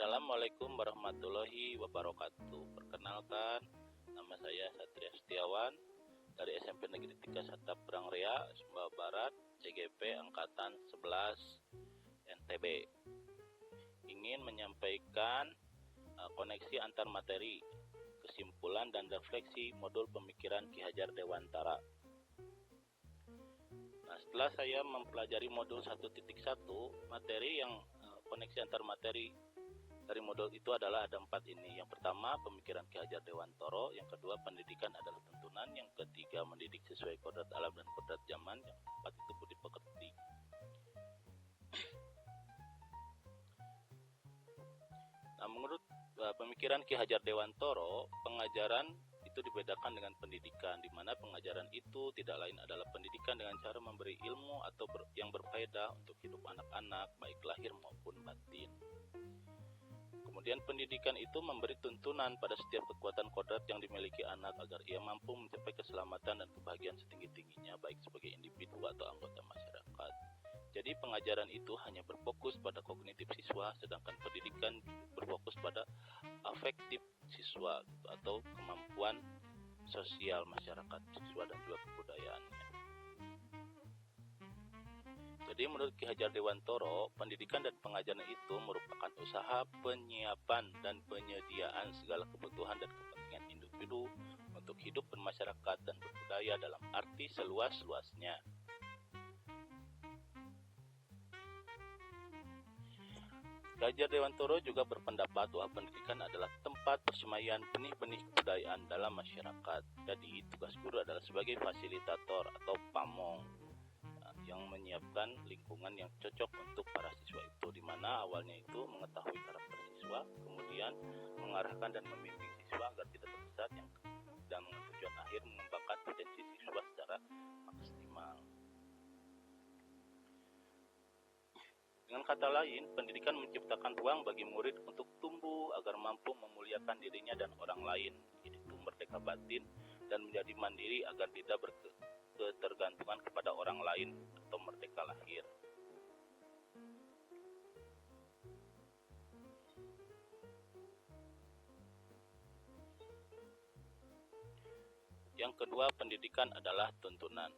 Assalamualaikum warahmatullahi wabarakatuh. Perkenalkan, nama saya Satria Setiawan dari SMP Negeri 3 Satap Perang Rea, Sumbawa Barat, CGP Angkatan 11 NTB. Ingin menyampaikan koneksi antar materi, kesimpulan dan refleksi modul pemikiran Ki Hajar Dewantara. Nah, setelah saya mempelajari modul 1.1, materi yang koneksi antar materi dari modul itu adalah ada 4 ini. Yang pertama, pemikiran Ki Hajar Dewantara. Yang kedua, pendidikan adalah tuntunan. Yang ketiga, mendidik sesuai kodrat alam dan kodrat zaman. Yang keempat itu budi pekerti. Nah, menurut pemikiran Ki Hajar Dewantara, pengajaran itu dibedakan dengan pendidikan, di mana pengajaran itu tidak lain adalah pendidikan dengan cara memberi ilmu atau yang berfaedah untuk hidup anak-anak, baik lahir maupun batin. Kemudian pendidikan itu memberi tuntunan pada setiap kekuatan kodrat yang dimiliki anak agar ia mampu mencapai keselamatan dan kebahagiaan setinggi-tingginya, baik sebagai individu atau anggota masyarakat. Jadi pengajaran itu hanya berfokus pada kognitif siswa, sedangkan pendidikan berfokus pada afektif siswa atau kemampuan sosial masyarakat siswa dan juga kebudayaannya. Jadi menurut Ki Hajar Dewantara, pendidikan dan pengajaran itu merupakan usaha penyiapan dan penyediaan segala kebutuhan dan kepentingan individu untuk hidup bermasyarakat dan berbudaya dalam arti seluas-luasnya. Ki Hajar Dewantara juga berpendapat bahwa pendidikan adalah tempat persemaian benih-benih kebudayaan dalam masyarakat. Jadi tugas guru adalah sebagai fasilitator atau pamong yang menyiapkan lingkungan yang cocok untuk para siswa itu, di mana awalnya itu mengetahui karakter siswa, kemudian mengarahkan dan membimbing siswa agar tidak tersesat, dan tujuan akhir mengembangkan potensi siswa secara maksimal. Dengan kata lain, pendidikan menciptakan ruang bagi murid untuk tumbuh agar mampu memuliakan dirinya dan orang lain, yaitu merdeka batin dan menjadi mandiri agar tidak ketergantungan kepada orang lain atau merdeka lahir. Yang kedua, pendidikan adalah tuntunan.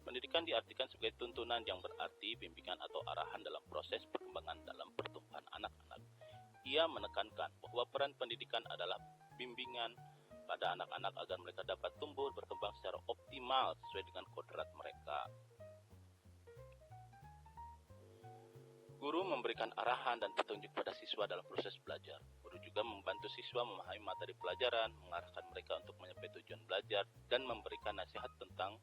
Pendidikan diartikan sebagai tuntunan yang berarti bimbingan atau arahan dalam proses perkembangan dalam pertumbuhan anak-anak. Ia menekankan bahwa peran pendidikan adalah bimbingan pada anak-anak agar mereka dapat tumbuh berkembang secara optimal sesuai dengan kodrat mereka. Guru memberikan arahan dan petunjuk pada siswa dalam proses belajar. Guru juga membantu siswa memahami materi pelajaran, mengarahkan mereka untuk mencapai tujuan belajar, dan memberikan nasihat tentang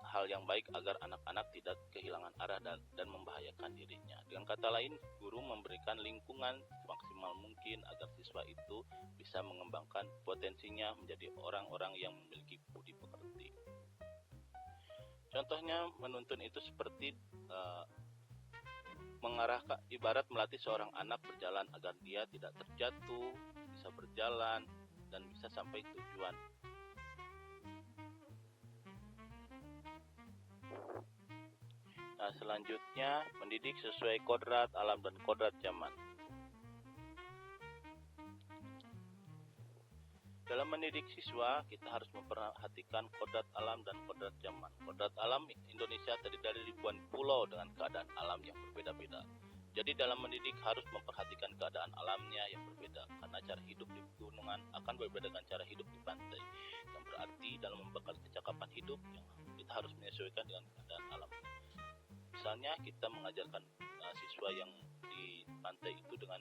hal yang baik agar anak-anak tidak kehilangan arah dan membahayakan dirinya. Dengan kata lain, guru memberikan lingkungan semaksimal mungkin agar siswa itu bisa mengembangkan potensinya menjadi orang-orang yang memiliki budi pekerti. Contohnya menuntun itu seperti mengarahkan, ibarat melatih seorang anak berjalan agar dia tidak terjatuh, bisa berjalan dan bisa sampai tujuan. Nah, selanjutnya mendidik sesuai kodrat alam dan kodrat zaman. Dalam mendidik siswa, kita harus memperhatikan kodrat alam dan kodrat zaman. Kodrat alam Indonesia terdiri dari ribuan pulau dengan keadaan alam yang berbeda-beda. Jadi dalam mendidik harus memperhatikan keadaan alamnya yang berbeda, karena cara hidup di pegunungan akan berbeda dengan cara hidup di pantai. Yang berarti dalam membekal kecakapan hidup, kita harus menyesuaikan dengan keadaan alam. Misalnya kita mengajarkan siswa yang di pantai itu dengan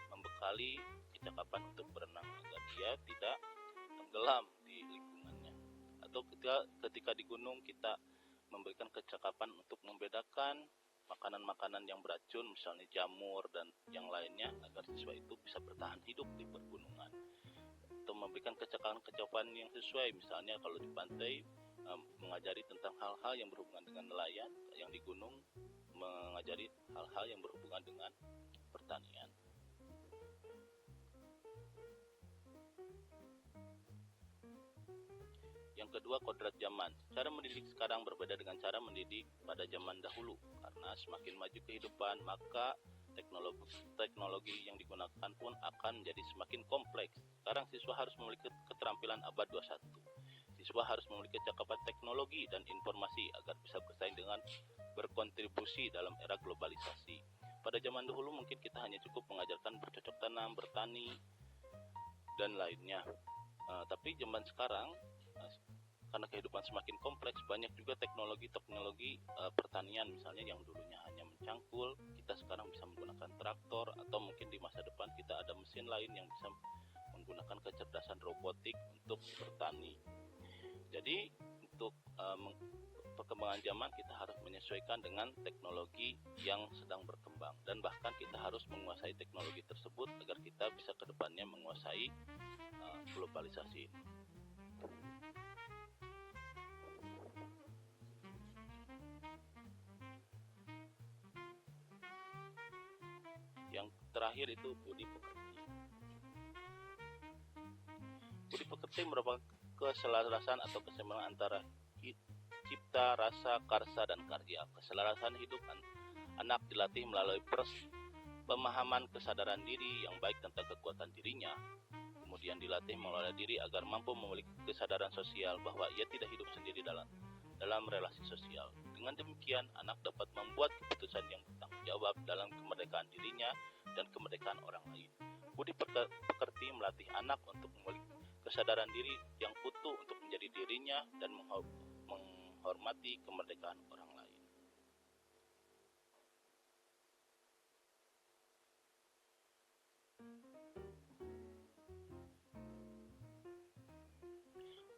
membekali kecakapan untuk berenang agar dia tidak tenggelam di lingkungannya. Atau ketika di gunung kita memberikan kecakapan untuk membedakan makanan-makanan yang beracun, misalnya jamur dan yang lainnya, agar siswa itu bisa bertahan hidup di pergunungan. Atau memberikan kecakapan yang sesuai, misalnya kalau di pantai mengajari tentang hal-hal yang berhubungan dengan nelayan, yang di gunung mengajari hal-hal yang berhubungan dengan pertanian. Yang kedua, kodrat zaman. Cara mendidik sekarang berbeda dengan cara mendidik pada zaman dahulu, karena karena semakin maju kehidupan maka teknologi yang digunakan pun akan menjadi semakin kompleks. Sekarang siswa harus memiliki keterampilan abad 21. Siswa harus memiliki cakapan teknologi dan informasi agar bisa bersaing dengan berkontribusi dalam era globalisasi. Pada zaman dahulu mungkin kita hanya cukup mengajarkan bercocok tanam, bertani, dan lainnya. Tapi zaman sekarang karena kehidupan semakin kompleks, banyak juga teknologi pertanian misalnya yang dulunya hanya mencangkul, kita sekarang bisa menggunakan traktor, atau mungkin di masa depan kita ada mesin lain yang bisa menggunakan kecerdasan robotik untuk bertani. Jadi untuk perkembangan zaman kita harus menyesuaikan dengan teknologi yang sedang berkembang, dan bahkan kita harus menguasai teknologi tersebut agar kita bisa ke depannya menguasai globalisasi ini. Yang terakhir itu budi pekerti. Budi pekerti merupakan keselarasan atau keseimbangan antara cipta, rasa, karsa, dan karya. Keselarasan hidup anak dilatih melalui pemahaman kesadaran diri yang baik tentang kekuatan dirinya. Kemudian dilatih mengelola diri agar mampu memiliki kesadaran sosial bahwa ia tidak hidup sendiri dalam relasi sosial. Dengan demikian, anak dapat membuat keputusan yang bertanggung jawab dalam kemerdekaan dirinya dan kemerdekaan orang lain. Budi pekerti melatih anak untuk memiliki kesadaran diri yang utuh untuk menjadi dirinya dan menghormati kemerdekaan orang lain.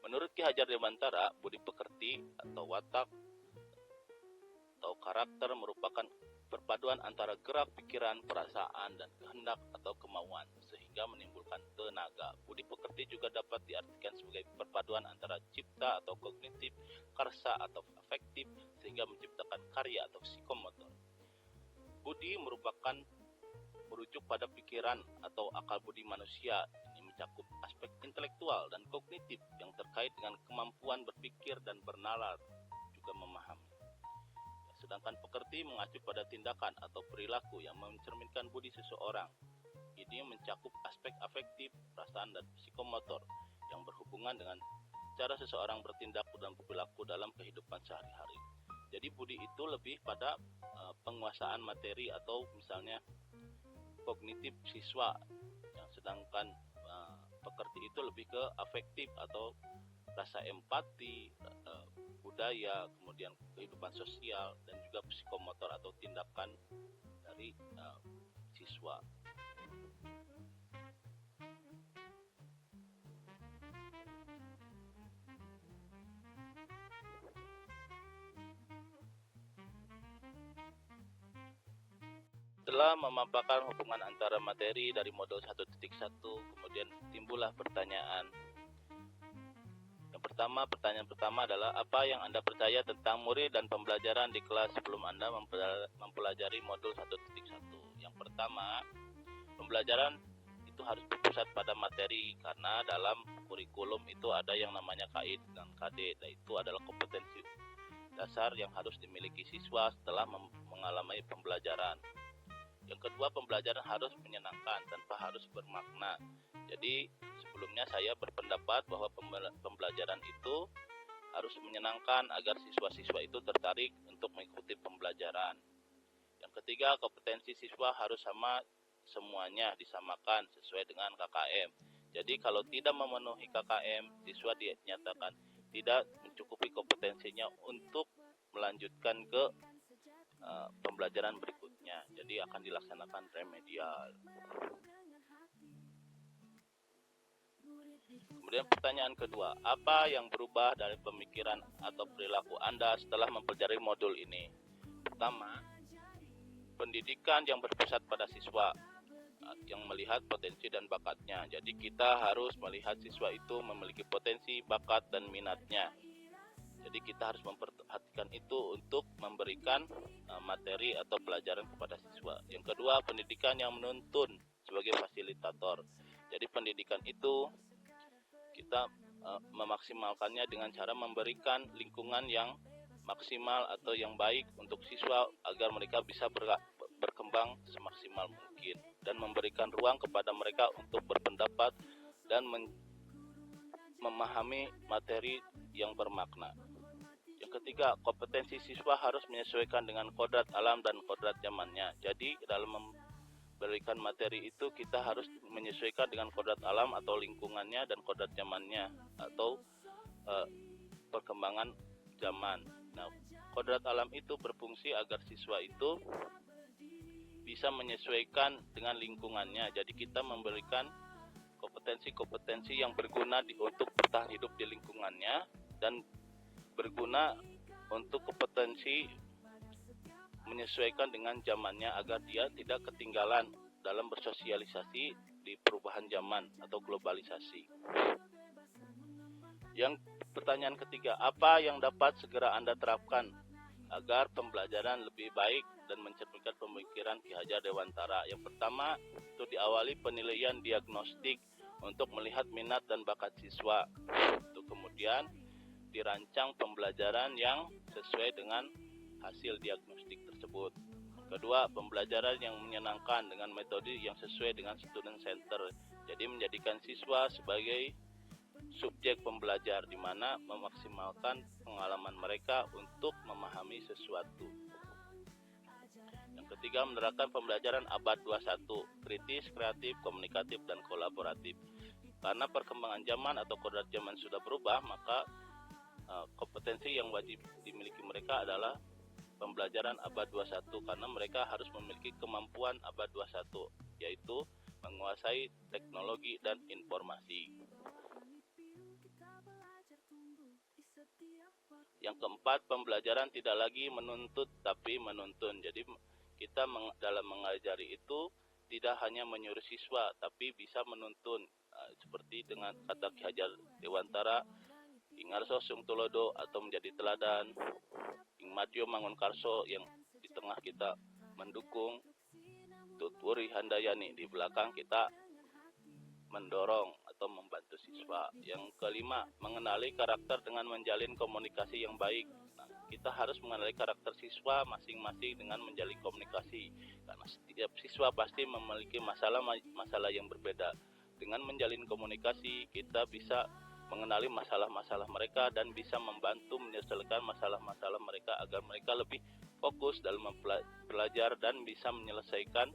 Menurut Ki Hajar Dewantara, budi pekerti atau watak atau karakter merupakan perpaduan antara gerak pikiran, perasaan, dan kehendak atau kemauan sehingga menimbulkan tenaga. Budi pekerti juga dapat diartikan sebagai perpaduan antara cipta atau kognitif, karsa atau afektif sehingga menciptakan karya atau psikomotor. Budi merujuk pada pikiran atau akal budi manusia. Ini mencakup aspek intelektual dan kognitif yang terkait dengan kemampuan berpikir dan bernalar, juga memahami. Sedangkan pekerti mengacu pada tindakan atau perilaku yang mencerminkan budi seseorang. Ini mencakup aspek afektif, perasaan, dan psikomotor yang berhubungan dengan cara seseorang bertindak dan berperilaku dalam kehidupan sehari-hari. Jadi budi itu lebih pada penguasaan materi atau misalnya kognitif siswa, yang sedangkan pekerti itu lebih ke afektif atau rasa empati, budaya, kemudian kehidupan sosial, dan juga psikomotor atau tindakan dari siswa. Setelah memaparkan hubungan antara materi dari modul 1.1, kemudian timbullah pertanyaan. Pertanyaan pertama adalah apa yang Anda percaya tentang murid dan pembelajaran di kelas sebelum Anda mempelajari modul 1.1. Yang pertama, pembelajaran itu harus berpusat pada materi karena dalam kurikulum itu ada yang namanya KI dan KD, yaitu adalah kompetensi dasar yang harus dimiliki siswa setelah mengalami pembelajaran. Yang kedua, pembelajaran harus menyenangkan tanpa harus bermakna. Jadi sebelumnya saya berpendapat bahwa pembelajaran itu harus menyenangkan agar siswa-siswa itu tertarik untuk mengikuti pembelajaran. Yang ketiga, kompetensi siswa harus sama semuanya, disamakan sesuai dengan KKM. Jadi kalau tidak memenuhi KKM, siswa dinyatakan tidak mencukupi kompetensinya untuk melanjutkan ke pembelajaran berikutnya. Jadi akan dilaksanakan remedial. Kemudian pertanyaan kedua, apa yang berubah dari pemikiran atau perilaku Anda setelah mempelajari modul ini? Pertama, pendidikan yang berpusat pada siswa yang melihat potensi dan bakatnya. Jadi kita harus melihat siswa itu memiliki potensi, bakat, dan minatnya. Jadi kita harus memperhatikan itu untuk memberikan materi atau pelajaran kepada siswa. Yang kedua, pendidikan yang menuntun sebagai fasilitator. Jadi pendidikan itu kita memaksimalkannya dengan cara memberikan lingkungan yang maksimal atau yang baik untuk siswa agar mereka bisa berkembang semaksimal mungkin dan memberikan ruang kepada mereka untuk berpendapat dan memahami materi yang bermakna. Yang ketiga, kompetensi siswa harus menyesuaikan dengan kodrat alam dan kodrat zamannya. Jadi dalam memberikan materi itu kita harus menyesuaikan dengan kodrat alam atau lingkungannya dan kodrat zamannya atau perkembangan zaman. Nah, kodrat alam itu berfungsi agar siswa itu bisa menyesuaikan dengan lingkungannya. Jadi kita memberikan kompetensi-kompetensi yang berguna untuk bertahan hidup di lingkungannya dan berguna untuk kompetensi menyesuaikan dengan zamannya agar dia tidak ketinggalan dalam bersosialisasi di perubahan zaman atau globalisasi. Yang pertanyaan ketiga, apa yang dapat segera Anda terapkan agar pembelajaran lebih baik dan mencerminkan pemikiran Ki Hajar Dewantara? Yang pertama, itu diawali penilaian diagnostik untuk melihat minat dan bakat siswa. Itu kemudian dirancang pembelajaran yang sesuai dengan hasil diagnostik tersebut. Kedua, pembelajaran yang menyenangkan dengan metode yang sesuai dengan student center. Jadi menjadikan siswa sebagai subjek pembelajar di mana memaksimalkan pengalaman mereka untuk memahami sesuatu. Yang ketiga, menerapkan pembelajaran abad 21, kritis, kreatif, komunikatif, dan kolaboratif. Karena perkembangan zaman atau kodrat zaman sudah berubah, maka kompetensi yang wajib dimiliki mereka adalah pembelajaran abad 21 karena mereka harus memiliki kemampuan abad 21, yaitu menguasai teknologi dan informasi. Yang keempat, pembelajaran tidak lagi menuntut tapi menuntun. Jadi kita dalam mengajari itu tidak hanya menyuruh siswa tapi bisa menuntun. Seperti dengan kata Ki Hajar Dewantara, ing ngarso sung tulodo atau menjadi teladan, ing madyo mangun karso yang di tengah kita mendukung, tutwuri handayani di belakang kita mendorong atau membantu siswa. Yang kelima, mengenali karakter dengan menjalin komunikasi yang baik. Nah, kita harus mengenali karakter siswa masing-masing dengan menjalin komunikasi karena setiap siswa pasti memiliki masalah yang berbeda. Dengan menjalin komunikasi, kita bisa mengenali masalah-masalah mereka dan bisa membantu menyelesaikan masalah-masalah mereka agar mereka lebih fokus dalam belajar dan bisa menyelesaikan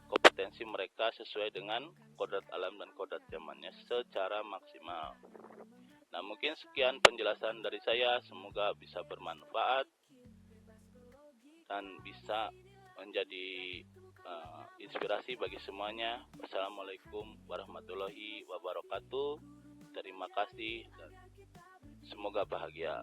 kompetensi mereka sesuai dengan kodrat alam dan kodrat zamannya secara maksimal. Nah, mungkin sekian penjelasan dari saya, semoga bisa bermanfaat dan bisa menjadi inspirasi bagi semuanya. Wassalamualaikum warahmatullahi wabarakatuh. Terima kasih dan semoga bahagia.